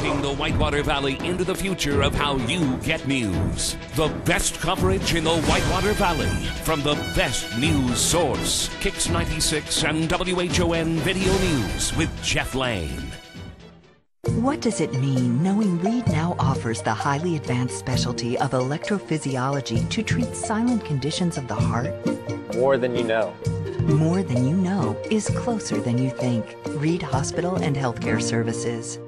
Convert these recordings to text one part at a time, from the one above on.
Leading the Whitewater Valley into the future of how you get news. The best coverage in the Whitewater Valley from the best news source. Kicks 96 and WHON Video News with Jeff Lane. What does it mean knowing Reed now offers the highly advanced specialty of electrophysiology to treat silent conditions of the heart? More than you know. More than you know is closer than you think. Reed Hospital and Healthcare Services.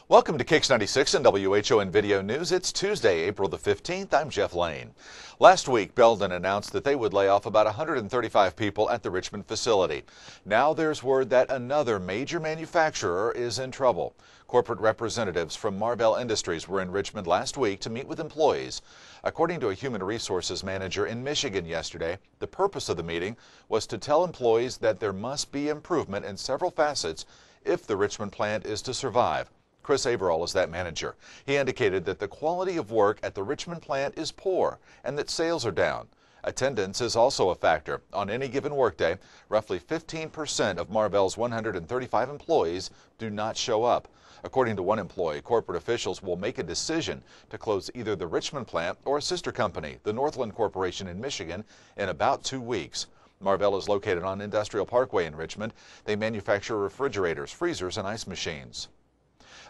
Welcome to Kicks 96 and WHON Video News. It's Tuesday, April the 15th. I'm Jeff Lane. Last week, Belden announced that they would lay off about 135 people at the Richmond facility. Now there's word that another major manufacturer is in trouble. Corporate representatives from Marvell Industries were in Richmond last week to meet with employees. According to a human resources manager in Michigan yesterday, the purpose of the meeting was to tell employees that there must be improvement in several facets if the Richmond plant is to survive. Chris Averall is that manager. He indicated that the quality of work at the Richmond plant is poor and that sales are down. Attendance is also a factor. On any given workday, roughly 15% of Marvell's 135 employees do not show up. According to one employee, corporate officials will make a decision to close either the Richmond plant or a sister company, the Northland Corporation in Michigan, in about 2 weeks. Marvell is located on Industrial Parkway in Richmond. They manufacture refrigerators, freezers, and ice machines.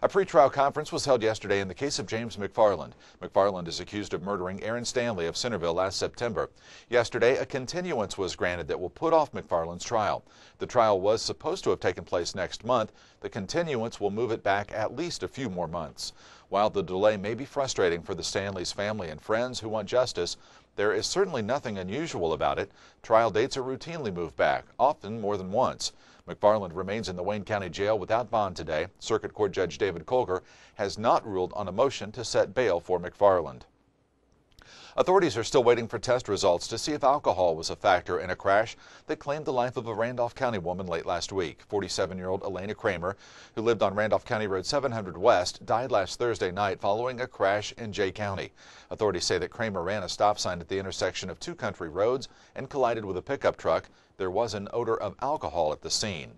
A pretrial conference was held yesterday in the case of James McFarland. McFarland is accused of murdering Aaron Stanley of Centerville last September. Yesterday, a continuance was granted that will put off McFarland's trial. The trial was supposed to have taken place next month. The continuance will move it back at least a few more months. While the delay may be frustrating for the Stanleys' family and friends who want justice, there is certainly nothing unusual about it. Trial dates are routinely moved back, often more than once. McFarland remains in the Wayne County Jail without bond today. Circuit Court Judge David Colger has not ruled on a motion to set bail for McFarland. Authorities are still waiting for test results to see if alcohol was a factor in a crash that claimed the life of a Randolph County woman late last week. 47-year-old Elena Kramer, who lived on Randolph County Road 700 West, died last Thursday night following a crash in Jay County. Authorities say that Kramer ran a stop sign at the intersection of two country roads and collided with a pickup truck. There was an odor of alcohol at the scene.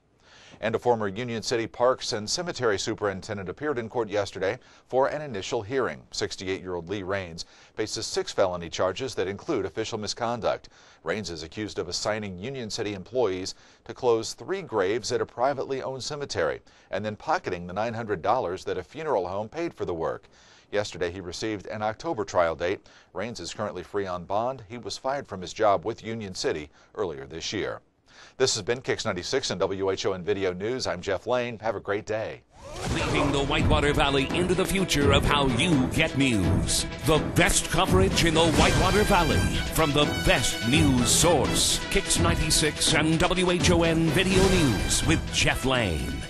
And a former Union City Parks and Cemetery superintendent appeared in court yesterday for an initial hearing. 68-year-old Lee Raines faces 6 felony charges that include official misconduct. Raines is accused of assigning Union City employees to close 3 graves at a privately owned cemetery and then pocketing the $900 that a funeral home paid for the work. Yesterday, he received an October trial date. Raines is currently free on bond. He was fired from his job with Union City earlier this year. This has been Kicks 96 and WHON Video News. I'm Jeff Lane. Have a great day. Leading the Whitewater Valley into the future of how you get news. The best coverage in the Whitewater Valley from the best news source. Kicks 96 and WHON Video News with Jeff Lane.